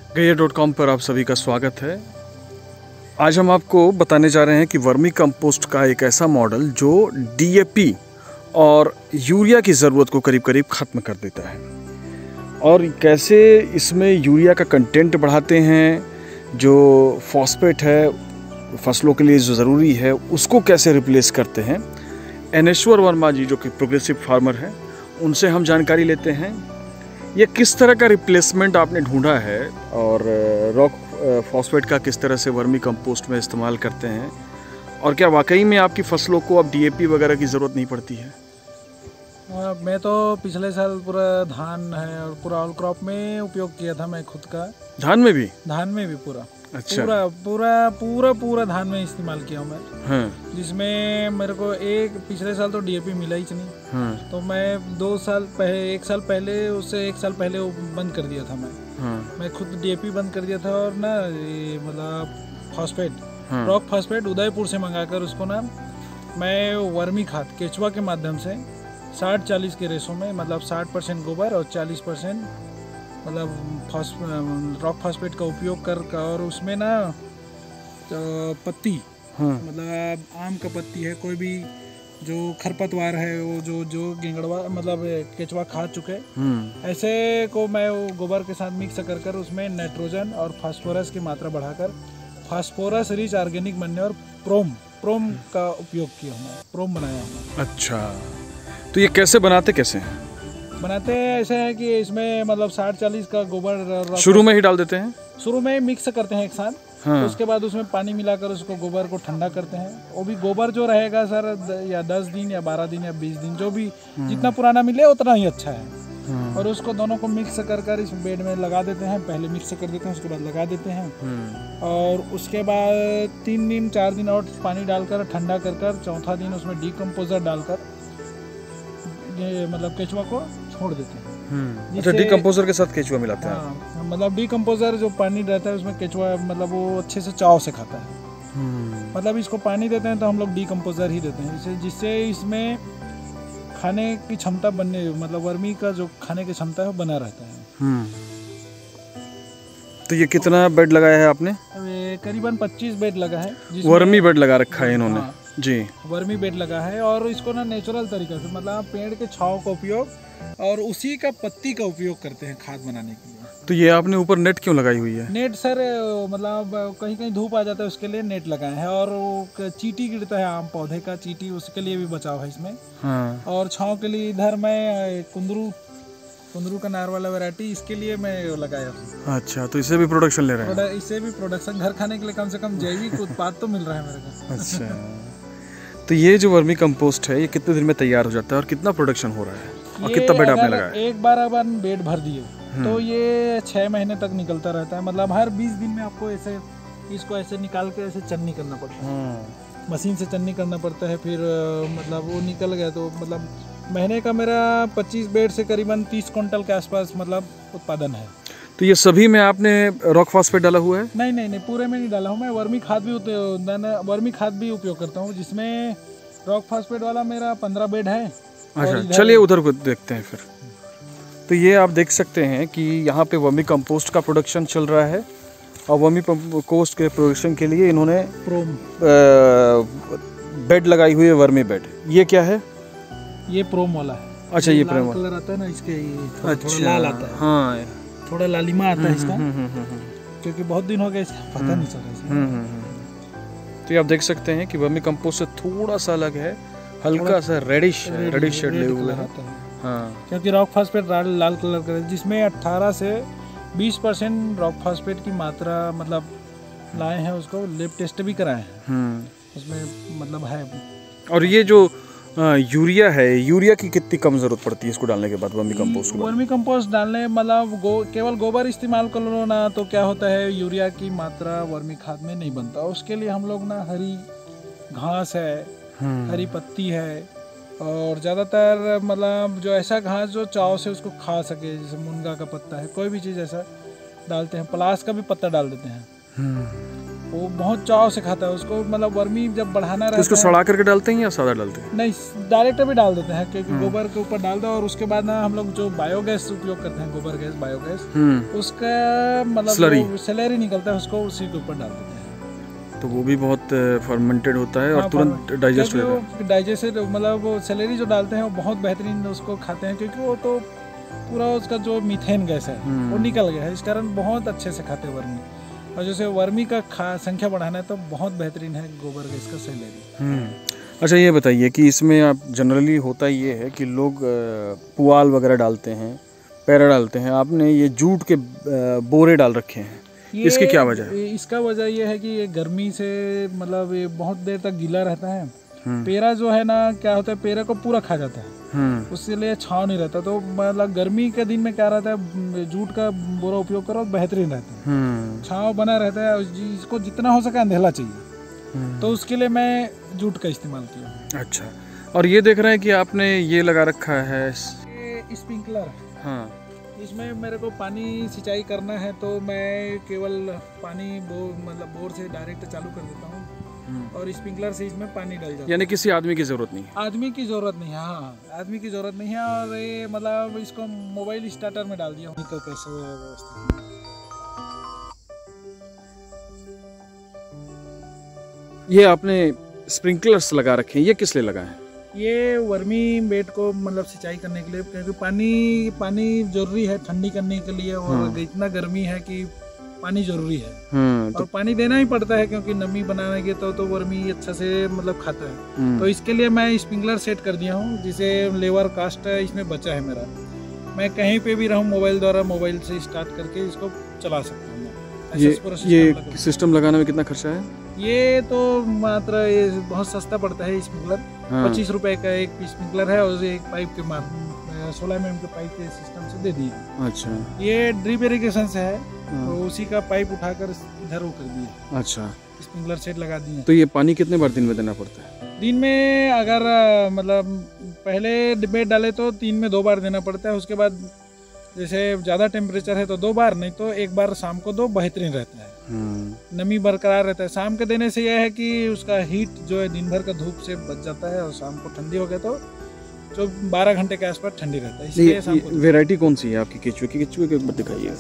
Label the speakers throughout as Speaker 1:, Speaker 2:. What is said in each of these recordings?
Speaker 1: गैया.com पर आप सभी का स्वागत है। आज हम आपको बताने जा रहे हैं कि वर्मी कंपोस्ट का एक ऐसा मॉडल जो डीएपी और यूरिया की ज़रूरत को करीब करीब ख़त्म कर देता है, और कैसे इसमें यूरिया का कंटेंट बढ़ाते हैं, जो फॉस्फेट है फसलों के लिए जो ज़रूरी है उसको कैसे रिप्लेस करते हैं। एनेश्वर वर्मा जी जो कि प्रोग्रेसिव फार्मर हैं, उनसे हम जानकारी लेते हैं ये किस तरह का रिप्लेसमेंट आपने ढूंढा है और रॉक फॉस्फेट का किस तरह से वर्मी कंपोस्ट में इस्तेमाल करते हैं, और क्या वाकई में आपकी फसलों को अब डीएपी वगैरह की ज़रूरत नहीं पड़ती है।
Speaker 2: मैं तो पिछले साल पूरा धान है और पूरा ऑल क्रॉप में उपयोग किया था मैं खुद का।
Speaker 1: धान में भी
Speaker 2: पूरा
Speaker 1: अच्छा।
Speaker 2: पूरा धान में इस्तेमाल किया मैं। हाँ। जिसमें मेरे को पिछले साल तो डीएपी मिला ही नहीं। हाँ। तो मैं एक साल पहले वो बंद कर दिया था मैं। हाँ। मैं खुद डीएपी बंद कर दिया था, और ना मतलब फॉस्फेट, हाँ, रॉक फॉस्फेट उदयपुर से मंगाकर उसको ना मैं वर्मी खाद केचुआ के माध्यम से 60-40 के रेशो में, मतलब 60% गोबर और 40% मतलब रॉक फॉस्फेट का उपयोग कर, और उसमें ना तो पत्ती, हाँ, मतलब आम का पत्ती है, कोई भी जो खरपतवार है वो जो गेंगड़वा मतलब केचुआ खा चुके, ऐसे को मैं वो गोबर के साथ मिक्स कर उसमें नाइट्रोजन और फास्फोरस की मात्रा बढ़ाकर फास्फोरस रिच ऑर्गेनिक मैन्योर प्रोम का उपयोग किया हूँ, प्रोम बनाया हूँ।
Speaker 1: अच्छा, तो ये कैसे बनाते
Speaker 2: ऐसे है कि इसमें मतलब 60-40 का गोबर
Speaker 1: शुरू में ही डाल देते हैं,
Speaker 2: शुरू में मिक्स करते हैं एक साथ। हाँ। तो उसके बाद उसमें पानी मिलाकर उसको गोबर को ठंडा करते हैं। वो भी गोबर जो रहेगा सर या 10 दिन या 12 दिन या 20 दिन, जो भी जितना पुराना मिले उतना ही अच्छा है। हाँ। और उसको दोनों को मिक्स कर इस बेड में लगा देते हैं। पहले मिक्स कर देते हैं, उसके बाद लगा देते हैं, और उसके बाद 3 दिन 4 दिन और पानी डालकर ठंडा कर चौथा दिन उसमें डीकम्पोजर डालकर ये मतलब केचुआ को छोड़ देते हैं।
Speaker 1: अच्छा, डीकम्पोजर के साथ केचुआ मिलाते हैं।
Speaker 2: हाँ, मतलब डीकम्पोजर जो पानी रहता है उसमें केचुआ मतलब वो अच्छे से चाव से खाता है। मतलब इसको पानी देते हैं तो हम लोग डीकम्पोजर ही देते हैं, जिससे इसमें खाने की क्षमता बनने, मतलब वर्मी का जो खाने की क्षमता है वो बना रहता है।
Speaker 1: तो ये कितना बेड लगाया है आपने?
Speaker 2: करीबन 25 बेड लगा है।
Speaker 1: वर्मी बेड लगा रखा है इन्होंने। हाँ, जी,
Speaker 2: वर्मी बेड लगा है, और इसको ना नेचुरल तरीके से मतलब पेड़ के छांव का उपयोग और उसी का पत्ती का उपयोग करते हैं खाद बनाने के लिए।
Speaker 1: तो ये आपने ऊपर नेट क्यों लगाई हुई है?
Speaker 2: नेट सर मतलब कहीं कहीं धूप आ जाता है उसके लिए नेट लगाए हैं, और चींटी गिरता है आम पौधे का चींटी, उसके लिए भी बचाव है इसमें। हाँ। और छांव के लिए इधर मैं कुंदरू का नार वाला वैरायटी, इसके लिए मैं लगाया हूँ।
Speaker 1: अच्छा, तो इससे भी प्रोडक्शन ले रहे हैं?
Speaker 2: इससे भी प्रोडक्शन, घर खाने के लिए कम से कम जैविक उत्पाद तो मिल रहा है मेरे को।
Speaker 1: अच्छा, तो ये जो वर्मी कंपोस्ट है ये कितने दिन में तैयार हो जाता है और कितना प्रोडक्शन हो रहा है, और कितना बेड आपने लगाया?
Speaker 2: एक बार अगर बेड भर दिए तो ये 6 महीने तक निकलता रहता है। मतलब हर 20 दिन में आपको इसको ऐसे निकाल के ऐसे चन्नी करना पड़ता है। मशीन से चन्नी करना पड़ता है, फिर मतलब वो निकल गया तो मतलब महीने का मेरा 25 बेड से करीबन 30 क्विंटल के आसपास मतलब उत्पादन है।
Speaker 1: तो ये सभी में आपने रॉक फॉस्फेट डाला हुआ है?
Speaker 2: नहीं, पूरे में नहीं डाला हूँ मैं। वर्मी खाद भी उपयोग करता हूँ, जिसमें रॉक फॉस्फेट वाला मेरा 15 बेड है।
Speaker 1: अच्छा, चलिए उधर को देखते हैं फिर। तो ये आप देख सकते हैं कि यहाँ पे वर्मी कंपोस्ट का प्रोडक्शन चल रहा है, और वर्मी कंपोस्ट के प्रोडक्शन के लिए इन्होंने बेड लगाई हुई है, वर्मी बेड। ये क्या है?
Speaker 2: ये प्रोम वाला है।
Speaker 1: अच्छा, ये प्रोम
Speaker 2: कलर आता है ना इसके,
Speaker 1: थोड़ा
Speaker 2: लाल आता है। हाँ, थोड़ा लालिमा आता है इसका, क्योंकि बहुत दिन हो गए इसका पता नहीं चला।
Speaker 1: तो ये आप देख सकते हैं कि वर्मी कंपोस्ट से थोड़ा सा अलग है, हल्का सा रेडिश शेड ले हुआ है। हाँ,
Speaker 2: क्योंकि रॉक फॉस्फेट लाल कलर का, जिसमें 18 से 20% रॉक फॉस्फेट की मात्रा मतलब लाए हैं, उसको लैब टेस्ट भी कराए हैं। उसमें मतलब है। और
Speaker 1: ये जो यूरिया है, यूरिया की कितनी कम जरूरत पड़ती है इसको डालने के बाद वर्मी कंपोस्ट को?
Speaker 2: वर्मी कंपोस्ट डालने मतलब केवल गोबर इस्तेमाल कर लो ना, तो क्या होता है यूरिया की मात्रा वर्मी खाद में नहीं बनता। उसके लिए हम लोग ना हरी घास है, हरी पत्ती है, और ज़्यादातर मतलब जो ऐसा घास जो चाव से उसको खा सके, जैसे मुनगा का पत्ता है, कोई भी चीज़ ऐसा डालते हैं। पलास का भी पत्ता डाल देते हैं। वो बहुत चाव से खाता है उसको। मतलब वर्मी जब बढ़ाना रहता है,
Speaker 1: उसको सड़ा करके डालते हैं या सादा डालते हैं?
Speaker 2: नहीं, डायरेक्ट भी डाल देते हैं, क्योंकि गोबर के ऊपर डाल दो। और उसके बाद ना हम लोग जो बायोगैस उपयोग करते हैं, गोबर गैस, बायोगैस, उसका मतलब स्लरी निकलता है, उसको उसी के ऊपर डाल देते हैं।
Speaker 1: तो वो भी बहुत फर्मेंटेड होता है और तुरंत डाइजेस्ट हो जाता है।
Speaker 2: डाइजेस्ट मतलब वो स्लरी जो डालते हैं वो बहुत बेहतरीन उसको खाते हैं, क्योंकि वो तो पूरा उसका जो मीथेन गैस है वो निकल गया है, इस कारण बहुत अच्छे से खाते हैं वर्मी। और जैसे वर्मी का संख्या बढ़ाना है तो बहुत बेहतरीन है गोबर गैस का स्लरी।
Speaker 1: अच्छा, ये बताइए कि इसमें आप जनरली होता ये है कि लोग पुआल वगैरह डालते हैं, पैरा डालते हैं, आपने ये जूट के बोरे डाल रखे हैं, इसकी क्या वजह है?
Speaker 2: इसका वजह ये है कि ये गर्मी से मतलब ये बहुत देर तक गीला रहता है। पेरा जो है ना, क्या होता है, पेरा को पूरा खा जाता है, उसके लिए छांव नहीं रहता। तो मतलब गर्मी के दिन में क्या रहता है, जूट का बोरा उपयोग करो, बेहतरीन रहता है, छांव बना रहता है। इसको जितना हो सके अंधेला चाहिए, तो उसके लिए मैं जूट का इस्तेमाल किया।
Speaker 1: अच्छा, और ये देख रहे हैं कि आपने ये लगा रखा है
Speaker 2: स्प्रिंकलर।
Speaker 1: हाँ,
Speaker 2: इसमें मेरे को पानी सिंचाई करना है तो मैं केवल पानी मतलब बोर से डायरेक्ट चालू कर देता हूँ और स्प्रिंकलर से इसमें पानी डाल जाता है।
Speaker 1: यानी किसी आदमी की जरूरत नहीं है?
Speaker 2: आदमी की जरूरत नहीं है, हाँ, आदमी की जरूरत नहीं है। और ये मतलब इसको मोबाइल स्टार्टर में डाल दिया हूँ। तो कैसे व्यवस्था,
Speaker 1: ये आपने स्प्रिंकलर्स लगा रखे हैं, ये किस लिए लगाए हैं?
Speaker 2: ये वर्मी बेड को मतलब सिंचाई करने के लिए, क्योंकि पानी जरूरी है ठंडी करने के लिए। और इतना गर्मी है कि पानी जरूरी है, और पानी देना ही पड़ता है, क्योंकि नमी बनाने के तो वर्मी अच्छा से मतलब खाता है। तो इसके लिए मैं स्प्रिंकलर सेट कर दिया हूँ, जिसे लेबर कास्ट है इसमें बचा है मेरा। मैं कहीं पे भी रहूँ, मोबाइल द्वारा, मोबाइल से स्टार्ट करके इसको चला सकता हूँ।
Speaker 1: ये सिस्टम लगाने में कितना खर्चा है?
Speaker 2: ये तो मात्र ये बहुत सस्ता पड़ता है स्प्रिंकलर। 25 रुपए का एक स्प्रिंकलर है, और एक पाइप के 16 mm के पाइप के सिस्टम से दे दिए।
Speaker 1: अच्छा,
Speaker 2: ये ड्रिप इरिगेशन से है, तो उसी का पाइप उठाकर इधर वो कर दिए।
Speaker 1: अच्छा,
Speaker 2: स्प्रिंकलर सेट लगा दिए।
Speaker 1: तो ये पानी कितने बार दिन में देना पड़ता है?
Speaker 2: दिन में अगर मतलब पहले बेड डाले तो 3 में 2 बार देना पड़ता है। उसके बाद जैसे ज़्यादा टेम्परेचर है तो 2 बार, नहीं तो 1 बार शाम को दो, बेहतरीन रहता है। नमी बरकरार रहता है। शाम के देने से यह है कि उसका हीट जो है दिन भर का धूप से बच जाता है, और शाम को ठंडी हो गया तो जो 12 घंटे के आसपास ठंडी रहता है। इसलिए शाम को
Speaker 1: वेराइटी कौन सी है आपकी केचुए की? केचुए के दिखाइए।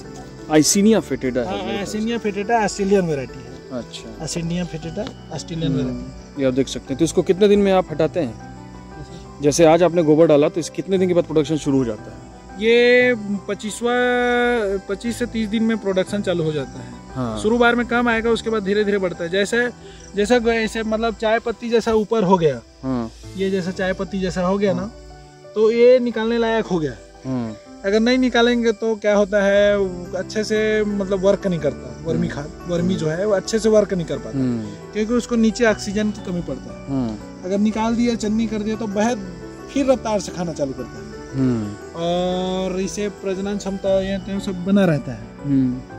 Speaker 1: आइसिनिया फेटेटा है।
Speaker 2: आइसिनिया फेटेटा ऑस्ट्रेलियन वैरायटी है।
Speaker 1: अच्छा,
Speaker 2: आइसिनिया फेटेटा ऑस्ट्रेलियन वैरायटी।
Speaker 1: ये आप देख सकते हैं। तो इसको कितने दिन में आप हटाते हैं? जैसे आज आपने गोबर डाला, तो इस कितने दिन के बाद प्रोडक्शन शुरू हो जाता है?
Speaker 2: ये 25 से 30 दिन में प्रोडक्शन चालू हो जाता है। हाँ। शुरू बार में कम आएगा, उसके बाद धीरे धीरे बढ़ता है। जैसे मतलब चाय पत्ती जैसा ऊपर हो गया, हाँ। ये जैसा चाय पत्ती जैसा हो गया, हाँ। ना, तो ये निकालने लायक हो गया। हाँ। अगर नहीं निकालेंगे तो क्या होता है, अच्छे से मतलब वर्क नहीं करता। वर्मी जो है वो अच्छे से वर्क नहीं कर पाता, क्योंकि उसको नीचे ऑक्सीजन की कमी पड़ता है। अगर निकाल दिया, चन्नी कर दिया, तो फिर रफ्तार से खाना चालू करता है, और इसे प्रजनन क्षमता ये सब बना रहता है।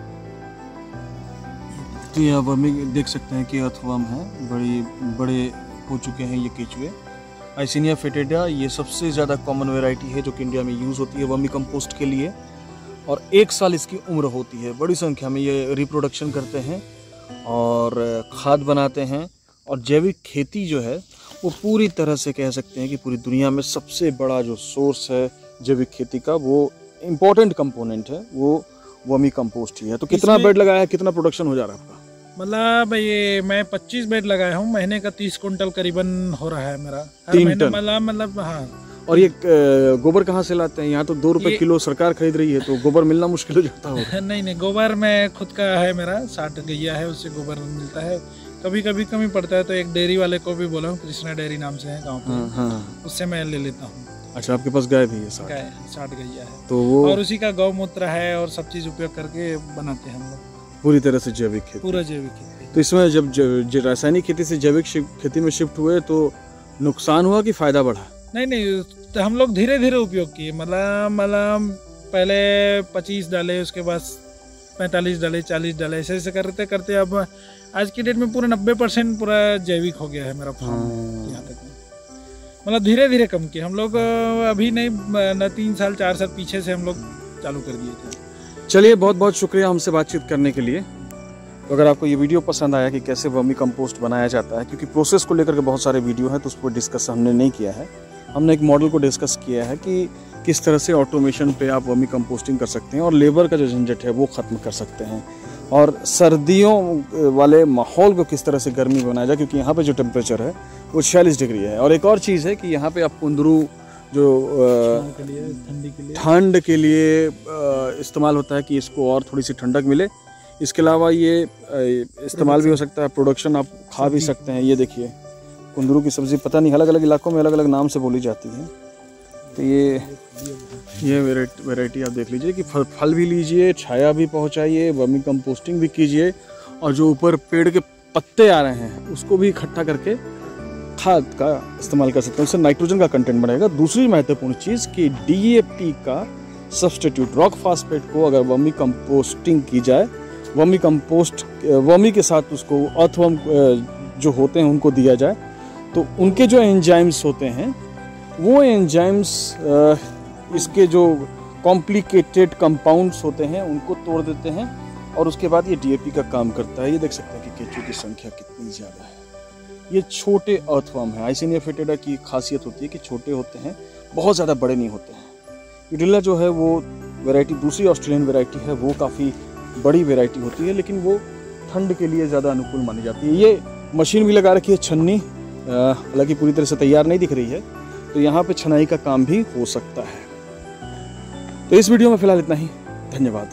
Speaker 1: तो यहाँ पर में देख सकते हैं कि अर्थवर्म है, बड़े हो चुके हैं ये केचुए। आइसिनिया फेटेटा ये सबसे ज़्यादा कॉमन वैरायटी है जो कि इंडिया में यूज़ होती है वर्मी कंपोस्ट के लिए, और 1 साल इसकी उम्र होती है। बड़ी संख्या में ये रिप्रोडक्शन करते हैं और खाद बनाते हैं। और जैविक खेती जो है वो पूरी तरह से कह सकते हैं कि पूरी दुनिया में सबसे बड़ा जो सोर्स है जैविक खेती का, वो इम्पोर्टेंट कंपोनेंट है, वो वर्मी कंपोस्ट ही है। तो कितना बेड लगाया है, कितना प्रोडक्शन हो जा रहा है आपका?
Speaker 2: मतलब ये मैं 25 बेड लगाया हूँ, महीने का 30 कुंटल करीबन हो रहा है मेरा।
Speaker 1: 3 टन
Speaker 2: मतलब हाँ।
Speaker 1: और ये गोबर कहाँ से लाते हैं? यहाँ तो 2 रुपए किलो सरकार खरीद रही है, तो गोबर मिलना मुश्किल हो जाता होगा।
Speaker 2: नहीं, गोबर मैं खुद का है मेरा, 60 गैया है, उससे गोबर मिलता है। कभी कभी कमी पड़ता है तो एक डेयरी वाले को भी बोला हूँ, कृष्णा डेयरी नाम से है गाँव पे, उससे मैं ले लेता हूँ।
Speaker 1: अच्छा, आपके पास गाय भी है?
Speaker 2: 60 गैया है,
Speaker 1: तो वो
Speaker 2: और उसी का गौमूत्र है और सब चीज उपयोग करके बनाते हैं हम लोग।
Speaker 1: पूरी तरह से जैविक खेती?
Speaker 2: पूरा जैविक खेती।
Speaker 1: तो इसमें जब रासायनिक खेती से जैविक खेती में शिफ्ट हुए तो नुकसान हुआ कि फायदा बढ़ा?
Speaker 2: नहीं, तो हम लोग धीरे धीरे उपयोग किए। मतलब पहले 25 डाले, उसके बाद 45 डाले, 40 डाले, ऐसे ऐसे करते करते अब आज की डेट में पूरा 90% पूरा जैविक हो गया है मेरा फार्म। यहाँ तक मतलब धीरे धीरे कम किया हम लोग। अभी नहीं, न 3 साल 4 साल पीछे से हम लोग चालू कर दिए थे।
Speaker 1: चलिए, बहुत बहुत शुक्रिया हमसे बातचीत करने के लिए। तो अगर आपको ये वीडियो पसंद आया कि कैसे वर्मी कंपोस्ट बनाया जाता है, क्योंकि प्रोसेस को लेकर के बहुत सारे वीडियो हैं तो उस पर डिस्कस हमने नहीं किया है। हमने एक मॉडल को डिस्कस किया है कि किस तरह से ऑटोमेशन पे आप वर्मी कंपोस्टिंग कर सकते हैं और लेबर का जो झंझट है वो ख़त्म कर सकते हैं, और सर्दियों वाले माहौल को किस तरह से गर्मी बनाया जाए, क्योंकि यहाँ पे जो टेम्परेचर है वो 46 डिग्री है। और एक और चीज़ है कि यहाँ पे आप कुंदरू जो ठंड के लिए इस्तेमाल होता है कि इसको और थोड़ी सी ठंडक मिले। इसके अलावा ये इस्तेमाल भी हो सकता है, प्रोडक्शन आप खा भी सकते हैं। ये देखिए कुंदरू की सब्ज़ी, पता नहीं अलग अलग इलाकों में अलग अलग नाम से बोली जाती है। तो ये वैरायटी आप देख लीजिए कि फल भी लीजिए, छाया भी पहुंचाइए, वर्मी कंपोस्टिंग भी कीजिए, और जो ऊपर पेड़ के पत्ते आ रहे हैं उसको भी इकट्ठा करके खाद का इस्तेमाल कर सकते हैं। उससे नाइट्रोजन का कंटेंट बढ़ेगा। दूसरी महत्वपूर्ण चीज़ कि DAP का सब्सटीट्यूट रॉक फास्फेट को अगर वर्मी कंपोस्टिंग की जाए, वर्मी के साथ उसको अर्थवर्म जो होते हैं उनको दिया जाए, तो उनके जो एंजाइम्स होते हैं वो एंजाइम्स इसके जो कॉम्प्लिकेटेड कंपाउंड्स होते हैं उनको तोड़ देते हैं, और उसके बाद ये DAP का काम करता है। ये देख सकते हैं कि केंचुए की संख्या कितनी ज़्यादा है। ये छोटे अर्थवर्म है। आइसिनिया फेटेडा की खासियत होती है कि छोटे होते हैं, बहुत ज़्यादा बड़े नहीं होते हैं। यूडिला जो है वो वैरायटी, दूसरी ऑस्ट्रेलियन वैरायटी है, वो काफ़ी बड़ी वैरायटी होती है, लेकिन वो ठंड के लिए ज़्यादा अनुकूल मानी जाती है। ये मशीन भी लगा रखी है छन्नी, हालांकि पूरी तरह से तैयार नहीं दिख रही है, तो यहाँ पे छनाई का काम भी हो सकता है। तो इस वीडियो में फ़िलहाल इतना ही। धन्यवाद।